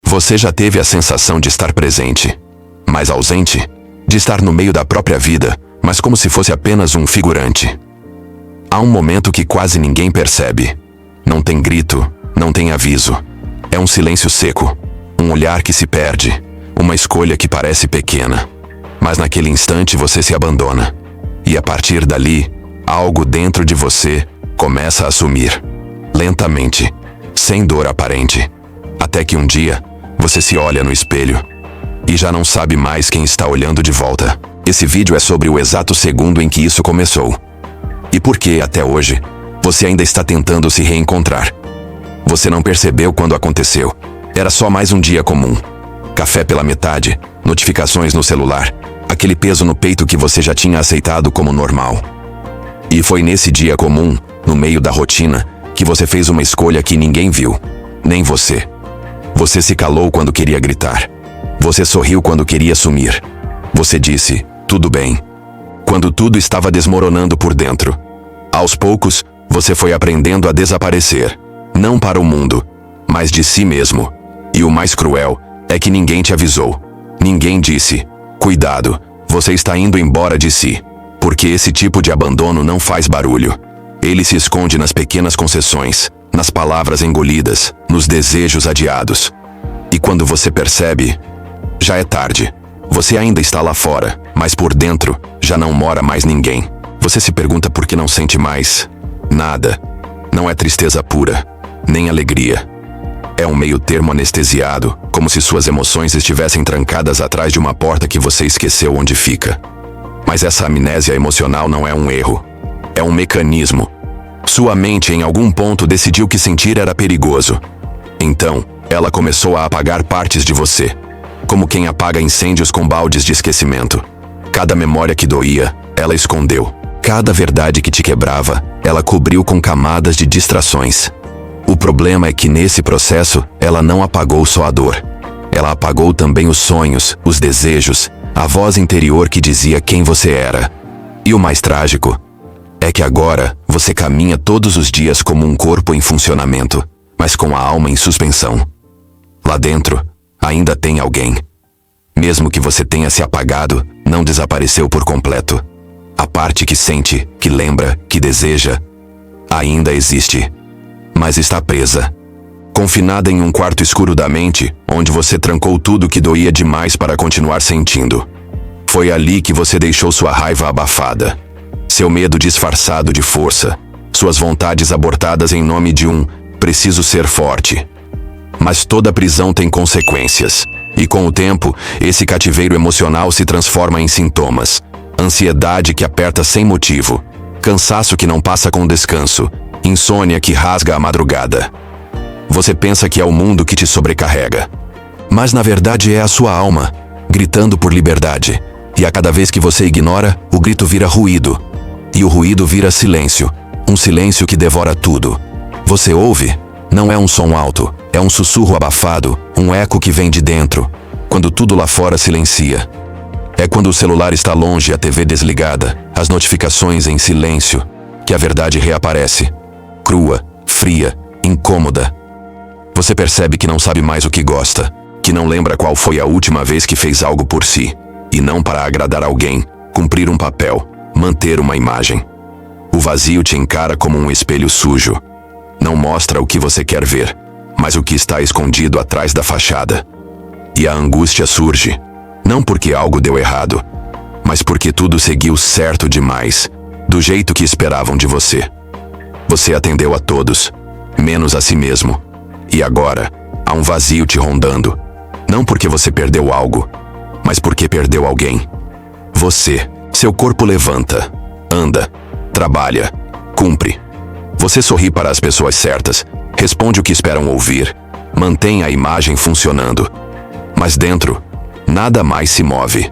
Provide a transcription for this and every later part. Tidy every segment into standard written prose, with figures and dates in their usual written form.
Você já teve a sensação de estar presente, mas ausente? De estar no meio da própria vida, mas como se fosse apenas um figurante? Há um momento que quase ninguém percebe. Não tem grito, não tem aviso. É um silêncio seco, um olhar que se perde, uma escolha que parece pequena. Mas naquele instante você se abandona. E a partir dali, algo dentro de você começa a sumir. Lentamente, sem dor aparente. Até que um dia, você se olha no espelho e já não sabe mais quem está olhando de volta. Esse vídeo é sobre o exato segundo em que isso começou. E por que, até hoje, você ainda está tentando se reencontrar. Você não percebeu quando aconteceu. Era só mais um dia comum. Café pela metade, notificações no celular, aquele peso no peito que você já tinha aceitado como normal. E foi nesse dia comum, no meio da rotina, que você fez uma escolha que ninguém viu, nem você. Você se calou quando queria gritar. Você sorriu quando queria sumir. Você disse, tudo bem, quando tudo estava desmoronando por dentro. Aos poucos, você foi aprendendo a desaparecer, não para o mundo, mas de si mesmo. E o mais cruel é que ninguém te avisou. Ninguém disse, cuidado, você está indo embora de si. Porque esse tipo de abandono não faz barulho. Ele se esconde nas pequenas concessões, nas palavras engolidas, nos desejos adiados. E quando você percebe, já é tarde. Você ainda está lá fora, mas por dentro já não mora mais ninguém. Você se pergunta por que não sente mais nada. Não é tristeza pura, nem alegria. É um meio termo anestesiado, como se suas emoções estivessem trancadas atrás de uma porta que você esqueceu onde fica. Mas essa amnésia emocional não é um erro. É um mecanismo. Sua mente em algum ponto decidiu que sentir era perigoso. Então, ela começou a apagar partes de você. Como quem apaga incêndios com baldes de esquecimento. Cada memória que doía, ela escondeu. Cada verdade que te quebrava, ela cobriu com camadas de distrações. O problema é que nesse processo, ela não apagou só a dor. Ela apagou também os sonhos, os desejos, a voz interior que dizia quem você era. E o mais trágico é que agora você caminha todos os dias como um corpo em funcionamento, mas com a alma em suspensão. Lá dentro, ainda tem alguém. Mesmo que você tenha se apagado, não desapareceu por completo. A parte que sente, que lembra, que deseja, ainda existe, mas está presa. Confinada em um quarto escuro da mente, onde você trancou tudo que doía demais para continuar sentindo. Foi ali que você deixou sua raiva abafada, seu medo disfarçado de força, suas vontades abortadas em nome de um preciso ser forte. Mas toda prisão tem consequências, e com o tempo, esse cativeiro emocional se transforma em sintomas. Ansiedade que aperta sem motivo, cansaço que não passa com descanso, insônia que rasga a madrugada. Você pensa que é o mundo que te sobrecarrega. Mas na verdade é a sua alma, gritando por liberdade. E a cada vez que você ignora, o grito vira ruído. E o ruído vira silêncio. Um silêncio que devora tudo. Você ouve? Não é um som alto, é um sussurro abafado, um eco que vem de dentro. Quando tudo lá fora silencia. É quando o celular está longe, a TV desligada, as notificações em silêncio, que a verdade reaparece. Crua, fria, incômoda. Você percebe que não sabe mais o que gosta, que não lembra qual foi a última vez que fez algo por si, e não para agradar alguém, cumprir um papel, manter uma imagem. O vazio te encara como um espelho sujo. Não mostra o que você quer ver, mas o que está escondido atrás da fachada. E a angústia surge, não porque algo deu errado, mas porque tudo seguiu certo demais, do jeito que esperavam de você. Você atendeu a todos, menos a si mesmo. E agora, há um vazio te rondando. Não porque você perdeu algo, mas porque perdeu alguém. Você, seu corpo levanta, anda, trabalha, cumpre. Você sorri para as pessoas certas, responde o que esperam ouvir, mantém a imagem funcionando. Mas dentro, nada mais se move.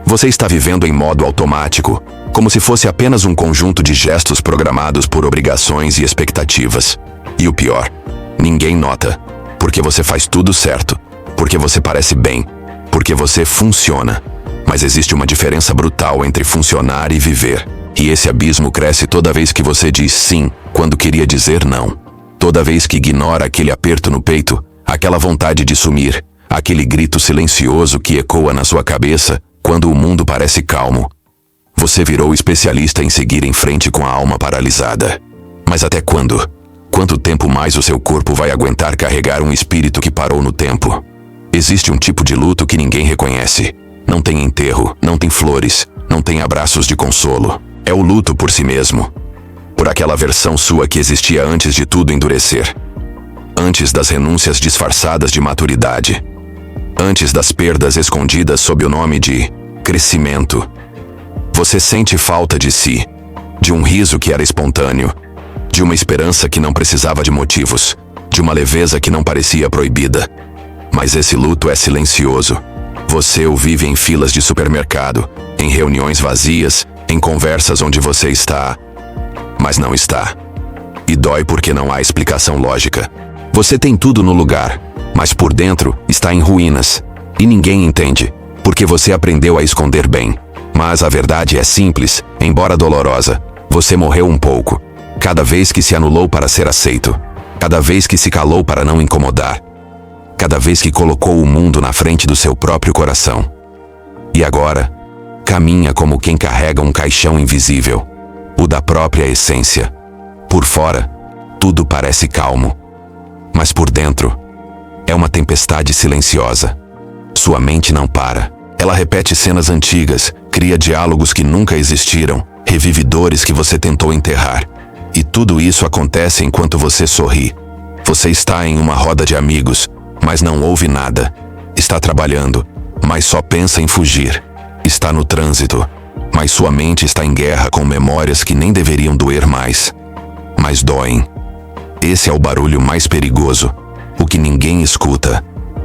Você está vivendo em modo automático, como se fosse apenas um conjunto de gestos programados por obrigações e expectativas. E o pior, ninguém nota, porque você faz tudo certo, porque você parece bem, porque você funciona. Mas existe uma diferença brutal entre funcionar e viver. E esse abismo cresce toda vez que você diz sim, quando queria dizer não. Toda vez que ignora aquele aperto no peito, aquela vontade de sumir, Aquele grito silencioso que ecoa na sua cabeça quando o mundo parece calmo. Você virou especialista em seguir em frente com a alma paralisada. Mas até quando? Quanto tempo mais o seu corpo vai aguentar carregar um espírito que parou no tempo? Existe um tipo de luto que ninguém reconhece. Não tem enterro, não tem flores, não tem abraços de consolo. É o luto por si mesmo. Por aquela versão sua que existia antes de tudo endurecer. Antes das renúncias disfarçadas de maturidade. Antes das perdas escondidas sob o nome de crescimento. Você sente falta de si, de um riso que era espontâneo, de uma esperança que não precisava de motivos, de uma leveza que não parecia proibida. Mas esse luto é silencioso. Você o vive em filas de supermercado, em reuniões vazias, em conversas onde você está, mas não está. E dói porque não há explicação lógica. Você tem tudo no lugar, mas por dentro está em ruínas. E ninguém entende, porque você aprendeu a esconder bem. Mas a verdade é simples, embora dolorosa. Você morreu um pouco. Cada vez que se anulou para ser aceito. Cada vez que se calou para não incomodar. Cada vez que colocou o mundo na frente do seu próprio coração. E agora, caminha como quem carrega um caixão invisível. O da própria essência. Por fora, tudo parece calmo. Mas por dentro, é uma tempestade silenciosa. Sua mente não para. Ela repete cenas antigas, cria diálogos que nunca existiram, revive dores que você tentou enterrar. E tudo isso acontece enquanto você sorri. Você está em uma roda de amigos, mas não ouve nada. Está trabalhando, mas só pensa em fugir. Está no trânsito, mas sua mente está em guerra com memórias que nem deveriam doer mais. Mas doem. Esse é o barulho mais perigoso, o que ninguém escuta,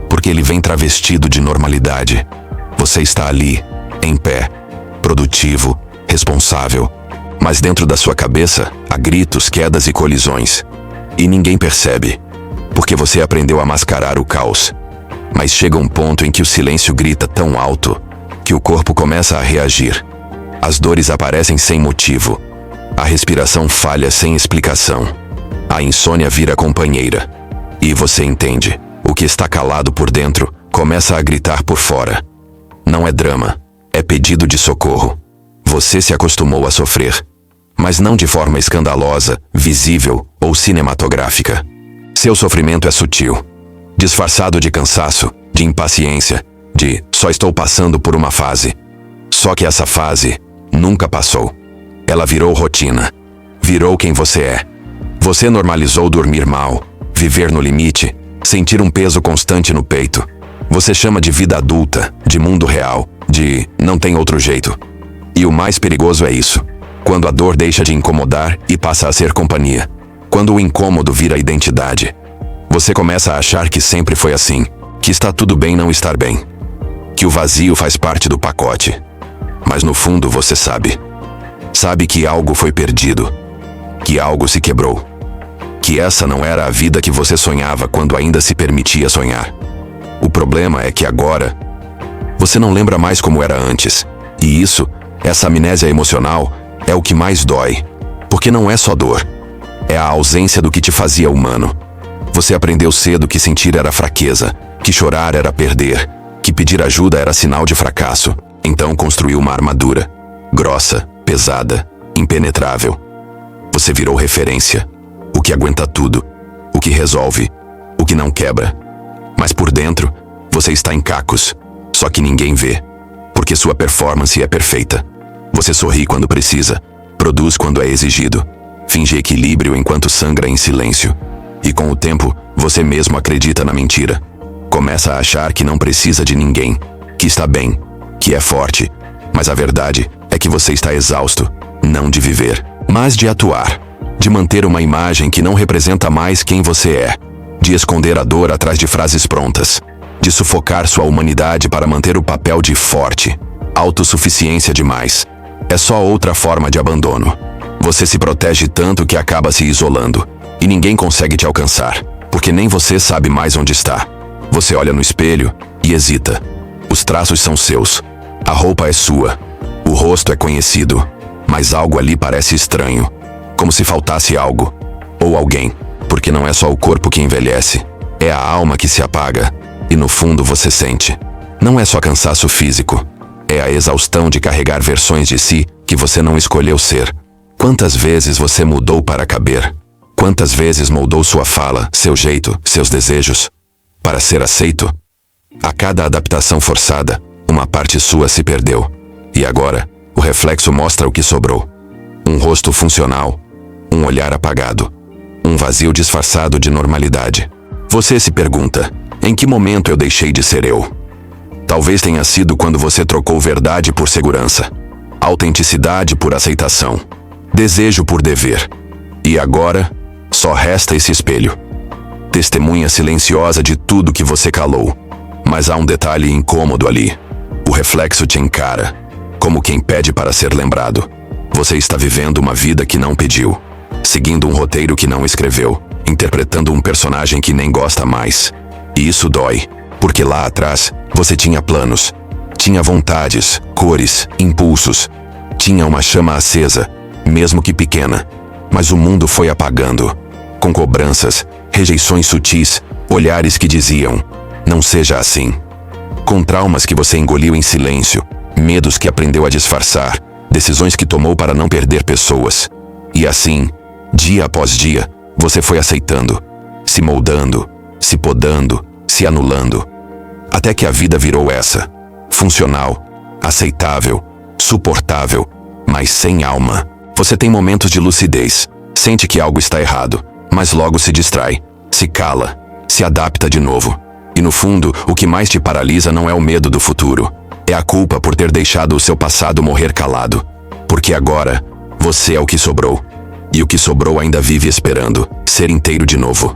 porque ele vem travestido de normalidade. Você está ali, em pé, produtivo, responsável, mas dentro da sua cabeça há gritos, quedas e colisões. E ninguém percebe, porque você aprendeu a mascarar o caos. Mas chega um ponto em que o silêncio grita tão alto que o corpo começa a reagir. As dores aparecem sem motivo. A respiração falha sem explicação. A insônia vira companheira. E você entende. O que está calado por dentro começa a gritar por fora. Não é drama. É pedido de socorro. Você se acostumou a sofrer. Mas não de forma escandalosa, visível ou cinematográfica. Seu sofrimento é sutil. Disfarçado de cansaço, de impaciência, de só estou passando por uma fase. Só que essa fase nunca passou. Ela virou rotina. Virou quem você é. Você normalizou dormir mal, viver no limite, sentir um peso constante no peito. Você chama de vida adulta, de mundo real, de não tem outro jeito. E o mais perigoso é isso. Quando a dor deixa de incomodar e passa a ser companhia. Quando o incômodo vira identidade. Você começa a achar que sempre foi assim, que está tudo bem não estar bem. Que o vazio faz parte do pacote. Mas no fundo você sabe. Sabe que algo foi perdido. Que algo se quebrou. Que essa não era a vida que você sonhava quando ainda se permitia sonhar. O problema é que agora, você não lembra mais como era antes. E isso, essa amnésia emocional, é o que mais dói. Porque não é só dor. É a ausência do que te fazia humano. Você aprendeu cedo que sentir era fraqueza, que chorar era perder, que pedir ajuda era sinal de fracasso. Então construiu uma armadura. Grossa, pesada, impenetrável. Você virou referência. O que aguenta tudo. O que resolve. O que não quebra. Mas por dentro, você está em cacos. Só que ninguém vê. Porque sua performance é perfeita. Você sorri quando precisa. Produz quando é exigido. Finge equilíbrio enquanto sangra em silêncio. E com o tempo, você mesmo acredita na mentira. Começa a achar que não precisa de ninguém. Que está bem. Que é forte. Mas a verdade é que você está exausto. Não de viver, mas de atuar. De manter uma imagem que não representa mais quem você é. De esconder a dor atrás de frases prontas. De sufocar sua humanidade para manter o papel de forte. Autossuficiência demais. É só outra forma de abandono. Você se protege tanto que acaba se isolando. E ninguém consegue te alcançar, porque nem você sabe mais onde está. Você olha no espelho e hesita. Os traços são seus. A roupa é sua. O rosto é conhecido. Mas algo ali parece estranho. Como se faltasse algo. Ou alguém. Porque não é só o corpo que envelhece. É a alma que se apaga. E no fundo você sente. Não é só cansaço físico. É a exaustão de carregar versões de si que você não escolheu ser. Quantas vezes você mudou para caber? Quantas vezes moldou sua fala, seu jeito, seus desejos? Para ser aceito? A cada adaptação forçada, uma parte sua se perdeu. E agora, o reflexo mostra o que sobrou. Um rosto funcional, um olhar apagado, um vazio disfarçado de normalidade. Você se pergunta, em que momento eu deixei de ser eu? Talvez tenha sido quando você trocou verdade por segurança, autenticidade por aceitação, desejo por dever. E agora, só resta esse espelho. Testemunha silenciosa de tudo que você calou. Mas há um detalhe incômodo ali. O reflexo te encara, como quem pede para ser lembrado. Você está vivendo uma vida que não pediu, seguindo um roteiro que não escreveu, interpretando um personagem que nem gosta mais. E isso dói, porque lá atrás, você tinha planos, tinha vontades, cores, impulsos. Tinha uma chama acesa, mesmo que pequena. Mas o mundo foi apagando, com cobranças, rejeições sutis, olhares que diziam, não seja assim. Com traumas que você engoliu em silêncio, medos que aprendeu a disfarçar, decisões que tomou para não perder pessoas. E assim, dia após dia, você foi aceitando, se moldando, se podando, se anulando. Até que a vida virou essa, funcional, aceitável, suportável, mas sem alma. Você tem momentos de lucidez, sente que algo está errado, mas logo se distrai, se cala, se adapta de novo. E no fundo, o que mais te paralisa não é o medo do futuro, é a culpa por ter deixado o seu passado morrer calado. Porque agora, você é o que sobrou. E o que sobrou ainda vive esperando ser inteiro de novo.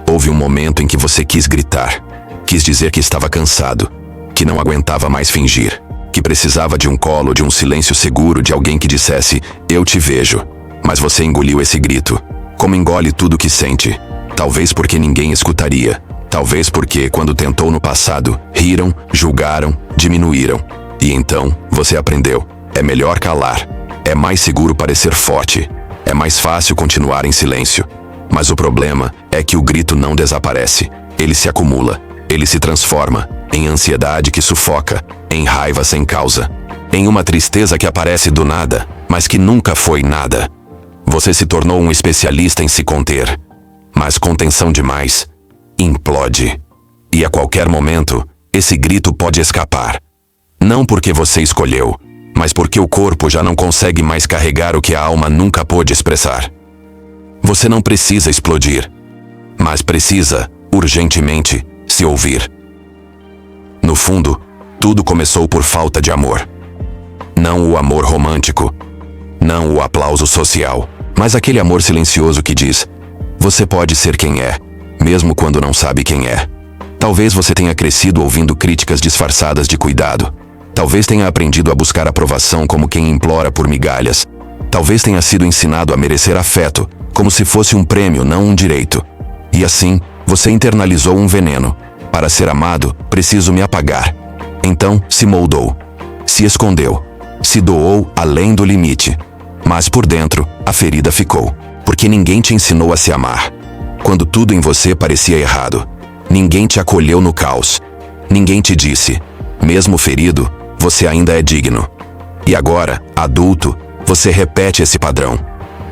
Houve um momento em que você quis gritar, quis dizer que estava cansado, que não aguentava mais fingir, que precisava de um colo, de um silêncio seguro, de alguém que dissesse, eu te vejo. Mas você engoliu esse grito, como engole tudo que sente. Talvez porque ninguém escutaria. Talvez porque, quando tentou no passado, riram, julgaram, diminuíram. E então, você aprendeu. É melhor calar. É mais seguro parecer forte. É mais fácil continuar em silêncio. Mas o problema é que o grito não desaparece. Ele se acumula. Ele se transforma em ansiedade que sufoca, em raiva sem causa, em uma tristeza que aparece do nada, mas que nunca foi nada. Você se tornou um especialista em se conter. Mas contenção demais implode. E a qualquer momento, esse grito pode escapar. Não porque você escolheu, mas porque o corpo já não consegue mais carregar o que a alma nunca pôde expressar. Você não precisa explodir, mas precisa, urgentemente, se ouvir. No fundo, tudo começou por falta de amor. Não o amor romântico, não o aplauso social, mas aquele amor silencioso que diz, você pode ser quem é, mesmo quando não sabe quem é. Talvez você tenha crescido ouvindo críticas disfarçadas de cuidado. Talvez tenha aprendido a buscar aprovação como quem implora por migalhas. Talvez tenha sido ensinado a merecer afeto, como se fosse um prêmio, não um direito. E assim, você internalizou um veneno. Para ser amado, preciso me apagar. Então, se moldou, se escondeu, se doou além do limite. Mas por dentro, a ferida ficou, porque ninguém te ensinou a se amar. Quando tudo em você parecia errado, ninguém te acolheu no caos. Ninguém te disse, mesmo ferido, você ainda é digno. E agora, adulto, você repete esse padrão.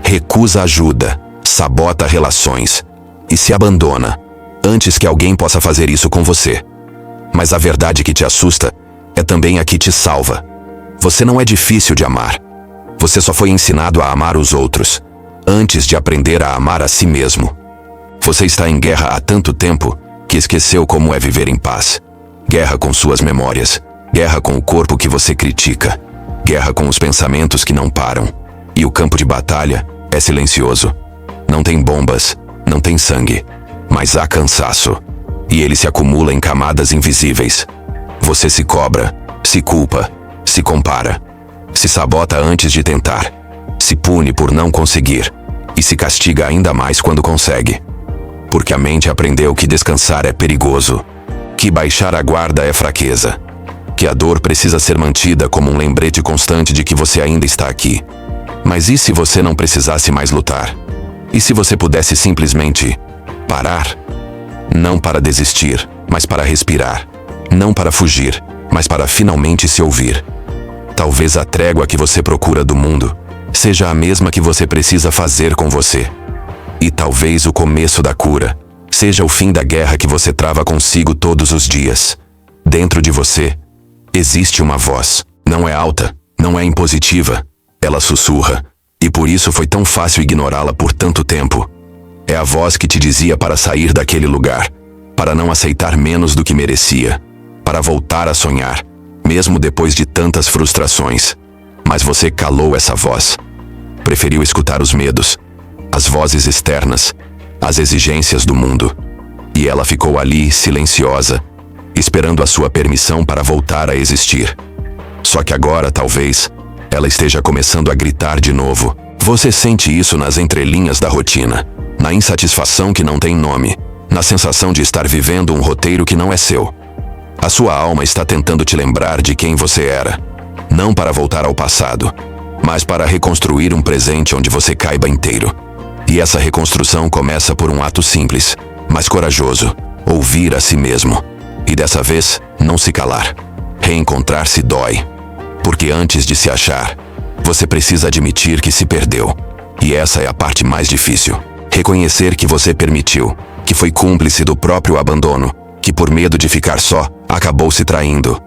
Recusa ajuda, sabota relações e se abandona antes que alguém possa fazer isso com você. Mas a verdade que te assusta é também a que te salva. Você não é difícil de amar. Você só foi ensinado a amar os outros, antes de aprender a amar a si mesmo. Você está em guerra há tanto tempo que esqueceu como é viver em paz. Guerra com suas memórias, guerra com o corpo que você critica, guerra com os pensamentos que não param. E o campo de batalha é silencioso. Não tem bombas, não tem sangue, mas há cansaço. E ele se acumula em camadas invisíveis. Você se cobra, se culpa, se compara, se sabota antes de tentar, se pune por não conseguir e se castiga ainda mais quando consegue. Porque a mente aprendeu que descansar é perigoso, que baixar a guarda é fraqueza, que a dor precisa ser mantida como um lembrete constante de que você ainda está aqui. Mas e se você não precisasse mais lutar? E se você pudesse simplesmente parar? Não para desistir, mas para respirar. Não para fugir, mas para finalmente se ouvir. Talvez a trégua que você procura do mundo seja a mesma que você precisa fazer com você. E talvez o começo da cura seja o fim da guerra que você trava consigo todos os dias. Dentro de você existe uma voz. Não é alta, não é impositiva. Ela sussurra, e por isso foi tão fácil ignorá-la por tanto tempo. É a voz que te dizia para sair daquele lugar, para não aceitar menos do que merecia, para voltar a sonhar, mesmo depois de tantas frustrações. Mas você calou essa voz. Preferiu escutar os medos, as vozes externas, as exigências do mundo. E ela ficou ali, silenciosa, esperando a sua permissão para voltar a existir. Só que agora, talvez, ela esteja começando a gritar de novo. Você sente isso nas entrelinhas da rotina, na insatisfação que não tem nome, na sensação de estar vivendo um roteiro que não é seu. A sua alma está tentando te lembrar de quem você era, não para voltar ao passado, mas para reconstruir um presente onde você caiba inteiro. E essa reconstrução começa por um ato simples, mas corajoso: ouvir a si mesmo. E dessa vez, não se calar. Reencontrar-se dói. Porque antes de se achar, você precisa admitir que se perdeu. E essa é a parte mais difícil. Reconhecer que você permitiu, que foi cúmplice do próprio abandono, que por medo de ficar só, acabou se traindo.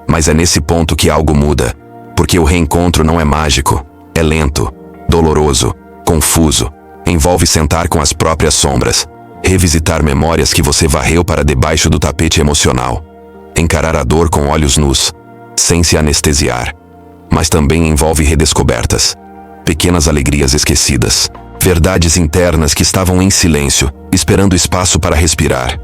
Mas é nesse ponto que algo muda, porque o reencontro não é mágico, é lento, doloroso, confuso, envolve sentar com as próprias sombras, revisitar memórias que você varreu para debaixo do tapete emocional, encarar a dor com olhos nus, sem se anestesiar. Mas também envolve redescobertas, pequenas alegrias esquecidas, verdades internas que estavam em silêncio, esperando espaço para respirar.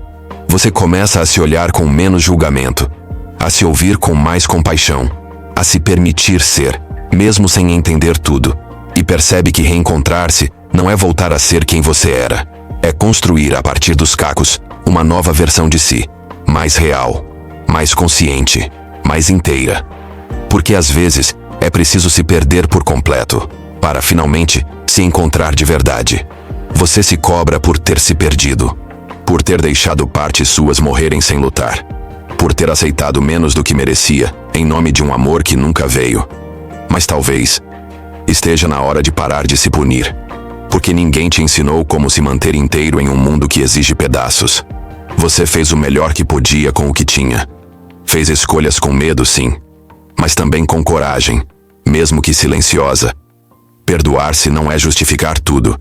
Você começa a se olhar com menos julgamento, a se ouvir com mais compaixão, a se permitir ser, mesmo sem entender tudo, e percebe que reencontrar-se não é voltar a ser quem você era, é construir a partir dos cacos uma nova versão de si, mais real, mais consciente, mais inteira. Porque às vezes é preciso se perder por completo, para finalmente se encontrar de verdade. Você se cobra por ter se perdido, por ter deixado partes suas morrerem sem lutar, por ter aceitado menos do que merecia, em nome de um amor que nunca veio. Mas talvez esteja na hora de parar de se punir, porque ninguém te ensinou como se manter inteiro em um mundo que exige pedaços. Você fez o melhor que podia com o que tinha. Fez escolhas com medo, sim, mas também com coragem, mesmo que silenciosa. Perdoar-se não é justificar tudo.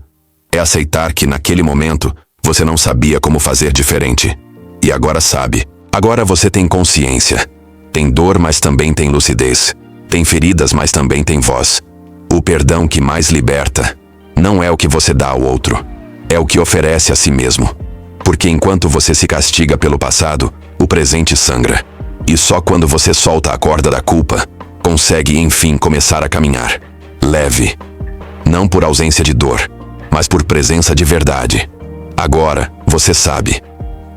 É aceitar que naquele momento você não sabia como fazer diferente. E agora sabe. Agora você tem consciência. Tem dor, mas também tem lucidez. Tem feridas, mas também tem voz. O perdão que mais liberta não é o que você dá ao outro, é o que oferece a si mesmo. Porque enquanto você se castiga pelo passado, o presente sangra. E só quando você solta a corda da culpa, consegue enfim começar a caminhar. Leve. Não por ausência de dor, mas por presença de verdade. Agora, você sabe.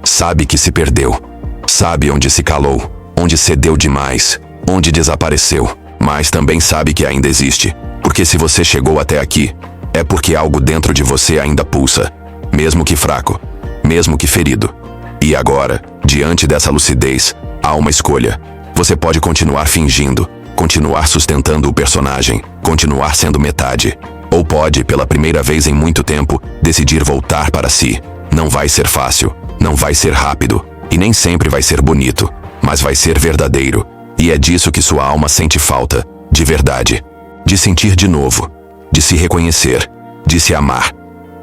Sabe que se perdeu. Sabe onde se calou, onde cedeu demais, onde desapareceu. Mas também sabe que ainda existe. Porque se você chegou até aqui, é porque algo dentro de você ainda pulsa. Mesmo que fraco, mesmo que ferido. E agora, diante dessa lucidez, há uma escolha. Você pode continuar fingindo, continuar sustentando o personagem, continuar sendo metade. Ou pode, pela primeira vez em muito tempo, decidir voltar para si. Não vai ser fácil, não vai ser rápido, e nem sempre vai ser bonito, mas vai ser verdadeiro. E é disso que sua alma sente falta, de verdade. De sentir de novo, de se reconhecer, de se amar.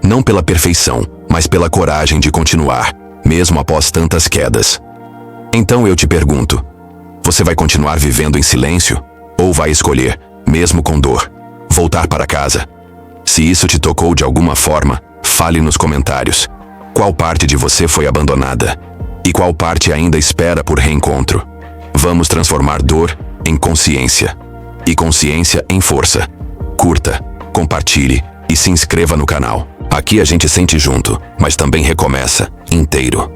Não pela perfeição, mas pela coragem de continuar, mesmo após tantas quedas. Então eu te pergunto, você vai continuar vivendo em silêncio? Ou vai escolher, mesmo com dor, voltar para casa? Se isso te tocou de alguma forma, fale nos comentários. Qual parte de você foi abandonada? E qual parte ainda espera por reencontro? Vamos transformar dor em consciência. E consciência em força. Curta, compartilhe e se inscreva no canal. Aqui a gente sente junto, mas também recomeça, inteiro.